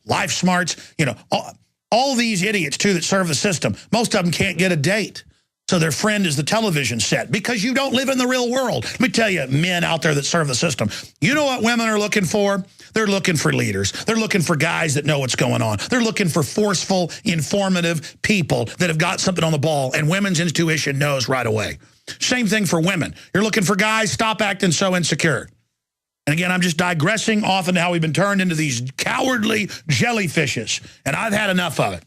Life Smarts, you know, all these idiots, too, that serve the system. Most of them can't get a date. So their friend is the television set because you don't live in the real world. Let me tell you, men out there that serve the system, you know what women are looking for? They're looking for leaders. They're looking for guys that know what's going on. They're looking for forceful, informative people that have got something on the ball, and women's intuition knows right away. Same thing for women. You're looking for guys, stop acting so insecure. And again, I'm just digressing off into how we've been turned into these cowardly jellyfishes, and I've had enough of it.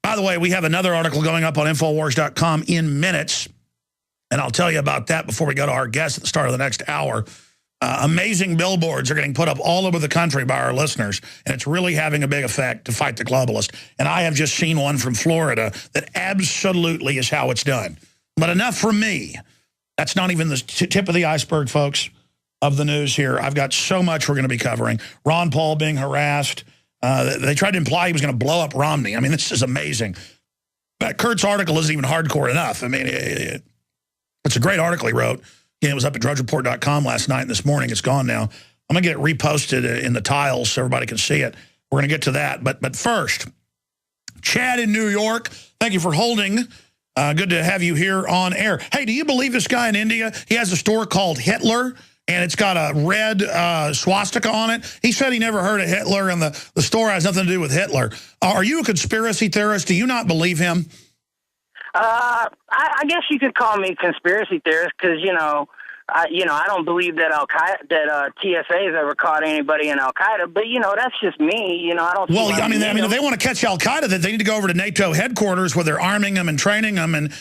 By the way, we have another article going up on Infowars.com in minutes, and I'll tell you about that before we go to our guest at the start of the next hour. Amazing billboards are getting put up all over the country by our listeners, and it's really having a big effect to fight the globalists. And I have just seen one from Florida that absolutely is how it's done. But enough from me. That's not even the tip of the iceberg, folks, of the news here. I've got so much we're going to be covering. Ron Paul being harassed. They tried to imply he was going to blow up Romney. I mean, this is amazing. But Kurt's article isn't even hardcore enough. I mean, it's a great article he wrote. It was up at drudgereport.com last night and this morning. It's gone now. I'm going to get it reposted in the tiles so everybody can see it. We're going to get to that. But first, Chad in New York, thank you for holding. Good to have you here on air. Hey, do you believe this guy in India? He has a store called Hitler, and it's got a red swastika on it. He said he never heard of Hitler, and the store has nothing to do with Hitler. Are you a conspiracy theorist? Do you not believe him? I guess you could call me a conspiracy theorist because, I don't believe that TSA has ever caught anybody in Al-Qaeda, but, that's just me. I don't. Well, I mean, if they want to catch Al-Qaeda, they need to go over to NATO headquarters where they're arming them and training them and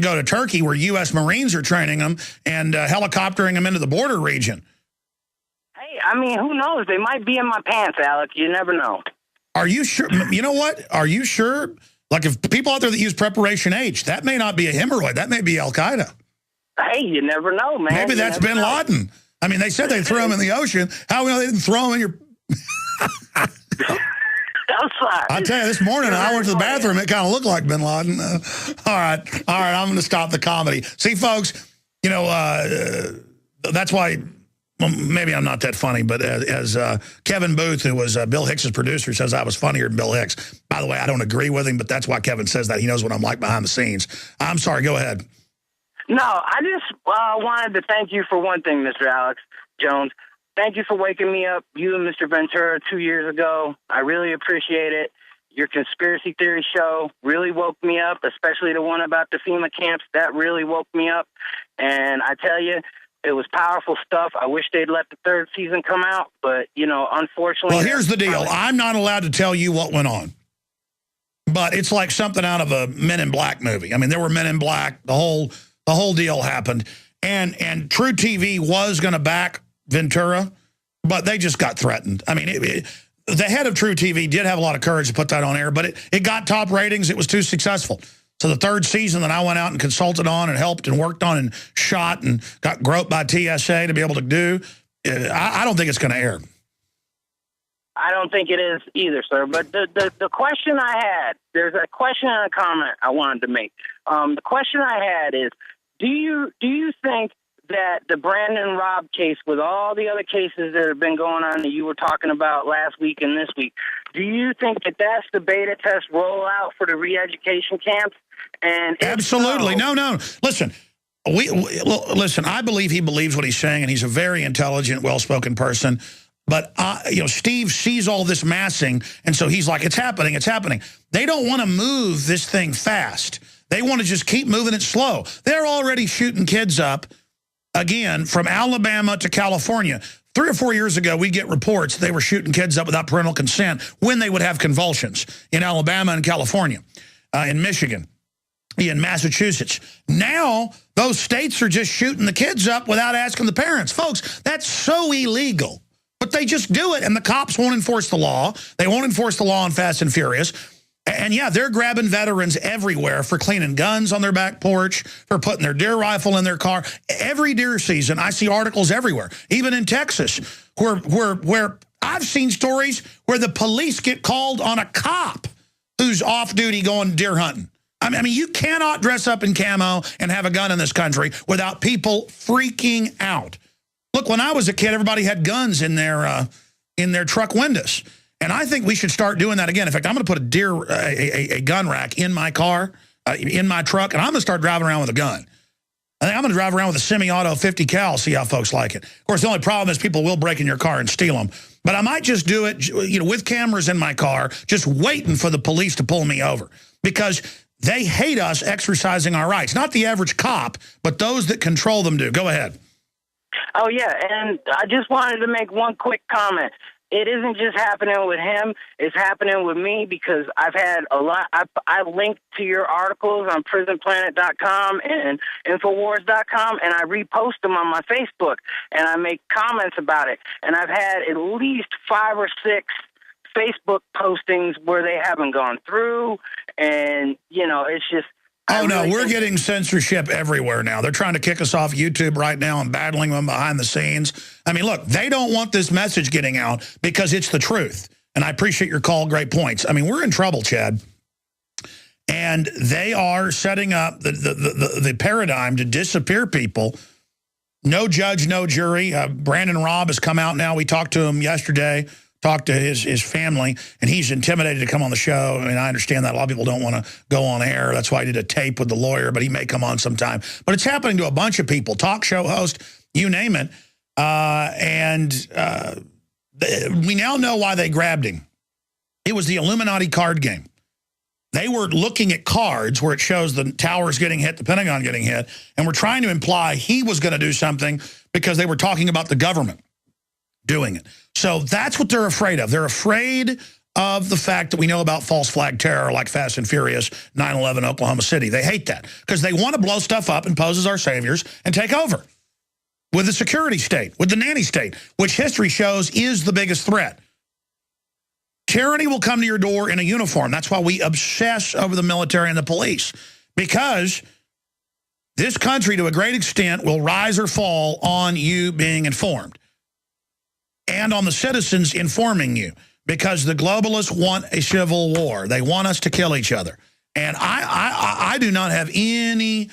go to Turkey where U.S. Marines are training them and helicoptering them into the border region. Hey, I mean, who knows? They might be in my pants, Alex. You never know. Are you sure? You know what? Are you sure? Like, if people out there that use Preparation H, that may not be a hemorrhoid. That may be Al-Qaeda. Hey, you never know, man. Maybe that's bin Laden. I mean, they said they threw him in the ocean. How we know they didn't throw him in your... I'm sorry. I'll tell you, this morning I went to the bathroom. It kind of looked like bin Laden. All right, I'm going to stop the comedy. See, folks, that's why... Well, maybe I'm not that funny, but as Kevin Booth, who was Bill Hicks's producer, says I was funnier than Bill Hicks. By the way, I don't agree with him, but that's why Kevin says that. He knows what I'm like behind the scenes. I'm sorry. Go ahead. No, I just wanted to thank you for one thing, Mr. Alex Jones. Thank you for waking me up, you and Mr. Ventura, 2 years ago. I really appreciate it. Your conspiracy theory show really woke me up, especially the one about the FEMA camps. That really woke me up. And I tell you, it was powerful stuff. I wish they'd let the third season come out, but, unfortunately... Well, here's the deal. I'm not allowed to tell you what went on. But it's like something out of a Men in Black movie. I mean, there were Men in Black. The whole deal happened. And True TV was going to back Ventura, but they just got threatened. I mean, the head of True TV did have a lot of courage to put that on air, but it got top ratings. It was too successful. So the third season that I went out and consulted on and helped and worked on and shot and got groped by TSA to be able to do, I don't think it's going to air. I don't think it is either, sir. But the question I had, there's a question and a comment I wanted to make. The question I had is, do you think that the Brandon Robb case, with all the other cases that have been going on that you were talking about last week and this week, do you think that that's the beta test rollout for the re-education camps? And absolutely. No. Listen, listen, I believe he believes what he's saying, and he's a very intelligent, well-spoken person. But, Steve sees all this massing, and so he's like, it's happening, it's happening. They don't want to move this thing fast. They want to just keep moving it slow. They're already shooting kids up, again, from Alabama to California. 3 or 4 years ago, we get reports they were shooting kids up without parental consent when they would have convulsions in Alabama and California, in Michigan, in Massachusetts. Now, those states are just shooting the kids up without asking the parents. Folks, that's so illegal. But they just do it, and the cops won't enforce the law. They won't enforce the law on Fast and Furious. And, yeah, they're grabbing veterans everywhere for cleaning guns on their back porch, for putting their deer rifle in their car. Every deer season, I see articles everywhere, even in Texas, where I've seen stories where the police get called on a cop who's off duty going deer hunting. I mean, you cannot dress up in camo and have a gun in this country without people freaking out. Look, when I was a kid, everybody had guns in their in their truck windows. And I think we should start doing that again. In fact, I'm going to put a gun rack in my car, in my truck, and I'm going to start driving around with a gun. I think I'm going to drive around with a semi-auto 50 cal, see how folks like it. Of course, the only problem is people will break in your car and steal them. But I might just do it, with cameras in my car, just waiting for the police to pull me over. Because they hate us exercising our rights. Not the average cop, but those that control them do. Go ahead. Oh, yeah, and I just wanted to make one quick comment. It isn't just happening with him. It's happening with me because I've had a lot. I linked to your articles on Prisonplanet.com and Infowars.com, and I repost them on my Facebook, and I make comments about it. And I've had at least 5 or 6 Facebook postings where they haven't gone through, and, it's just... Oh, no, we're getting censorship everywhere now. They're trying to kick us off YouTube right now and battling them behind the scenes. I mean, look, they don't want this message getting out because it's the truth. And I appreciate your call. Great points. I mean, we're in trouble, Chad. And they are setting up the paradigm to disappear people. No judge, no jury. Brandon Robb has come out now. We talked to him yesterday. Talked to his family, and he's intimidated to come on the show. I mean, I understand that. A lot of people don't want to go on air. That's why I did a tape with the lawyer, but he may come on sometime. But it's happening to a bunch of people, talk show host, you name it. We now know why they grabbed him. It was the Illuminati card game. They were looking at cards where it shows the towers getting hit, the Pentagon getting hit, and were trying to imply he was going to do something because they were talking about the government doing it. So that's what they're afraid of. They're afraid of the fact that we know about false flag terror like Fast and Furious, 9/11, Oklahoma City. They hate that because they want to blow stuff up and pose as our saviors and take over with the security state, with the nanny state, which history shows is the biggest threat. Tyranny will come to your door in a uniform. That's why we obsess over the military and the police, because this country, to a great extent, will rise or fall on you being informed. And on the citizens informing you, because the globalists want a civil war. They want us to kill each other. And I do not have any,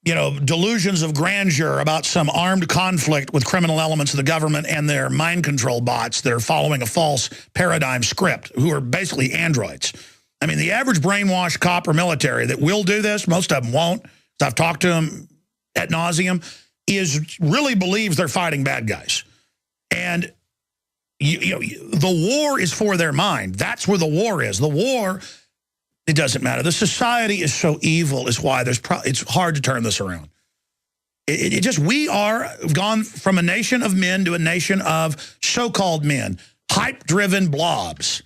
delusions of grandeur about some armed conflict with criminal elements of the government and their mind control bots that are following a false paradigm script, who are basically androids. I mean, the average brainwashed cop or military that will do this, most of them won't, I've talked to them ad nauseum, really believes they're fighting bad guys. And the war is for their mind. That's where the war is. The war, it doesn't matter. The society is so evil is why it's hard to turn this around. We are gone from a nation of men to a nation of so-called men, hype-driven blobs,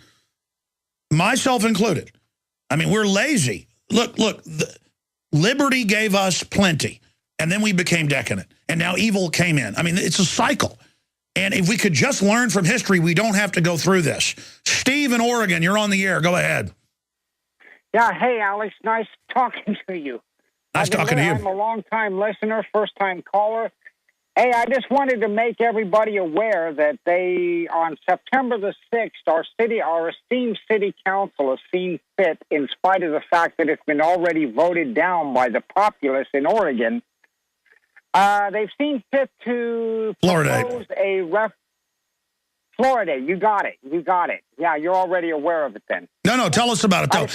myself included. I mean, we're lazy. Look, liberty gave us plenty. And then we became decadent. And now evil came in. I mean, it's a cycle. And if we could just learn from history, we don't have to go through this. Steve in Oregon, you're on the air. Go ahead. Yeah, hey, Alex. Nice talking to you. Nice talking to you. I'm a long-time listener, first-time caller. Hey, I just wanted to make everybody aware that on September the 6th, our esteemed city council has seen fit, in spite of the fact that it's been already voted down by the populace in Oregon, they've seen fit to propose Florida, you got it. Yeah, you're already aware of it then. No, tell us about it. No.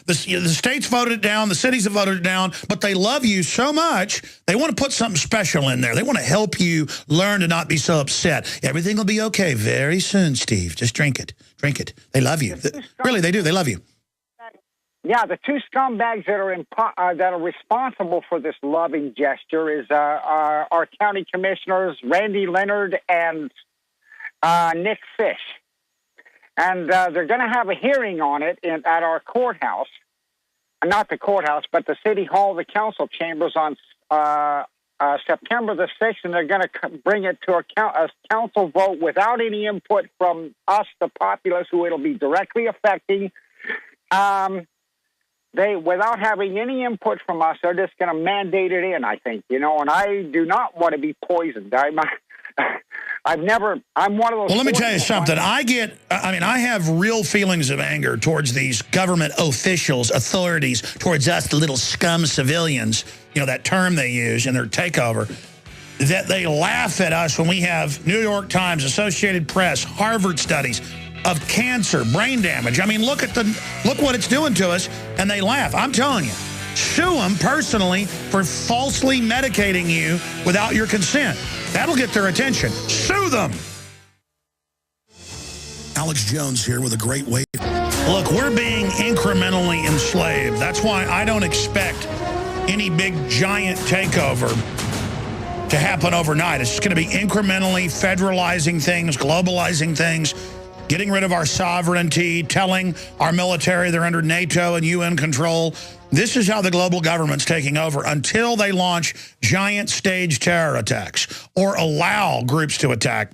The states voted it down, the cities have voted it down, but they love you so much, they want to put something special in there. They want to help you learn to not be so upset. Everything will be okay very soon, Steve. Just drink it. Drink it. They love you. Really, they do. They love you. Yeah, the two scumbags that are responsible for this loving gesture is our county commissioners, Randy Leonard and Nick Fish. And they're going to have a hearing on it at our courthouse. Not the courthouse, but the City Hall, the council chambers on September the 6th, and they're going to bring it to a council vote without any input from us, the populace, who it'll be directly affecting. Without having any input from us, they're just going to mandate it in, I think, and I do not want to be poisoned. I'm one of those. Well, let me tell you something. I have real feelings of anger towards these government officials, authorities, towards us, the little scum civilians, that term they use in their takeover. that they laugh at us when we have New York Times, Associated Press, Harvard studies of cancer, brain damage. I mean, look what it's doing to us, and they laugh. I'm telling you, sue them personally for falsely medicating you without your consent. That'll get their attention. Sue them. Alex Jones here with a great way. Look, we're being incrementally enslaved. That's why I don't expect any big giant takeover to happen overnight. It's just going to be incrementally federalizing things, globalizing things, getting rid of our sovereignty, telling our military they're under NATO and UN control. This is how the global government's taking over until they launch giant stage terror attacks or allow groups to attack.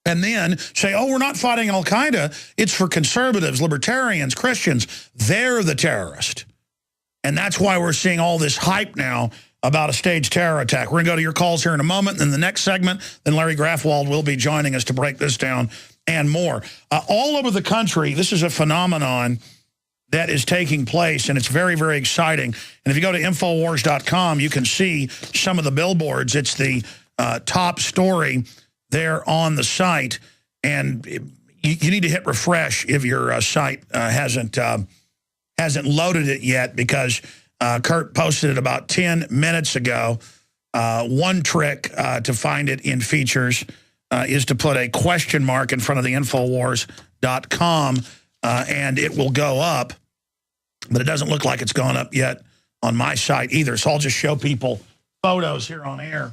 And then say, oh, we're not fighting Al-Qaeda. It's for conservatives, libertarians, Christians. They're the terrorist. And that's why we're seeing all this hype now about a staged terror attack. We're going to go to your calls here in a moment. In the next segment, then Larry Grathwohl will be joining us to break this down and more. All over the country, this is a phenomenon that is taking place, and it's very, very exciting. And if you go to Infowars.com, you can see some of the billboards. It's the top story there on the site, and you need to hit refresh if your site hasn't loaded it yet, because Kurt posted it about 10 minutes ago. One trick to find it in features is to put a question mark in front of the Infowars.com, and it will go up, but it doesn't look like it's gone up yet on my site either, so I'll just show people photos here on air.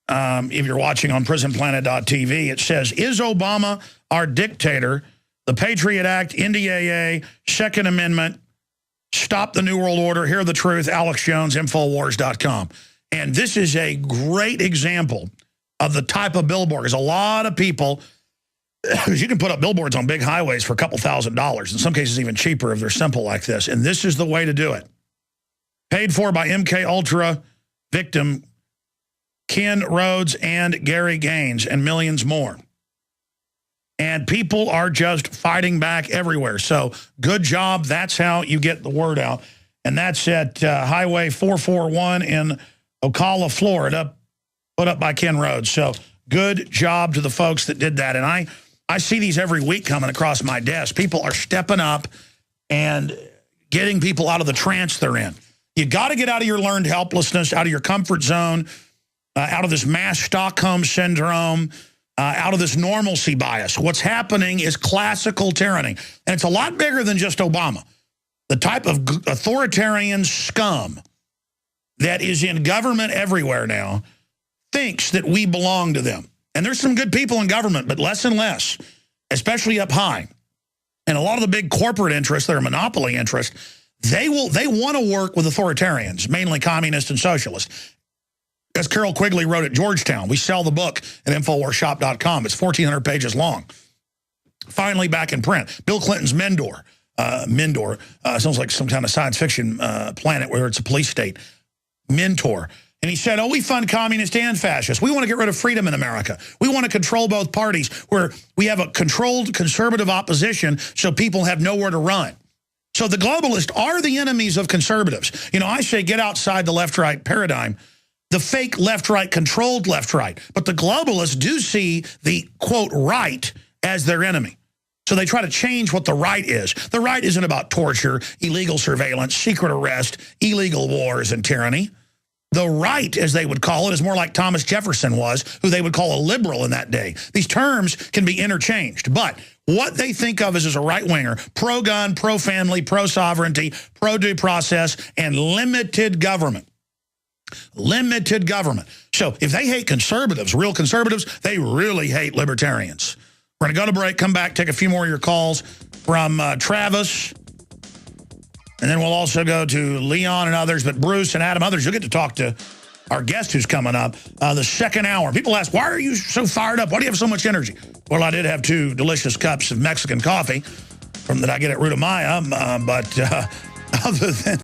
If you're watching on Prisonplanet.tv, it says, is Obama our dictator? The Patriot Act, NDAA, Second Amendment, Stop the New World Order, Hear the Truth, Alex Jones, Infowars.com. And this is a great example of the type of billboard. There's a lot of people, because you can put up billboards on big highways for a couple $1,000s, in some cases even cheaper if they're simple like this. And this is the way to do it. Paid for by MK Ultra victim Ken Rhodes and Gary Gaines and millions more. And people are just fighting back everywhere. So good job. That's how you get the word out. And that's at Highway 441 in Ocala, Florida, put up by Ken Rhodes. So good job to the folks that did that. And I see these every week coming across my desk. People are stepping up and getting people out of the trance they're in. You got to get out of your learned helplessness, out of your comfort zone, out of this mass Stockholm syndrome, out of this normalcy bias. What's happening is classical tyranny. And it's a lot bigger than just Obama. The type of authoritarian scum that is in government everywhere now thinks that we belong to them. And there's some good people in government, but less and less, especially up high. And a lot of the big corporate interests, that are monopoly interests, they want to work with authoritarians, mainly communists and socialists. As Carol Quigley wrote at Georgetown, we sell the book at InfoWarsShop.com. It's 1,400 pages long. Finally back in print. Bill Clinton's Mindor. Sounds like some kind of science fiction planet where it's a police state. Mentor. And he said, oh, we fund communists and fascists. We want to get rid of freedom in America. We want to control both parties, where we have a controlled conservative opposition so people have nowhere to run. So the globalists are the enemies of conservatives. You know, I say get outside the left-right paradigm, the fake left-right, controlled left-right. But the globalists do see the, quote, right as their enemy. So they try to change what the right is. The right isn't about torture, illegal surveillance, secret arrest, illegal wars, and tyranny. The right, as they would call it, is more like Thomas Jefferson was, who they would call a liberal in that day. These terms can be interchanged, but what they think of as a right-winger, pro-gun, pro-family, pro-sovereignty, pro-due process, and limited government. Limited government. So if they hate conservatives, real conservatives, they really hate libertarians. We're going to go to break, come back, take a few more of your calls from Travis. And then we'll also go to Leon and others, but Bruce and Adam, others, you'll get to talk to our guest who's coming up the second hour. People ask, why are you so fired up? Why do you have so much energy? Well, I did have 2 delicious cups of Mexican coffee that I get at Ruta Maya, but other than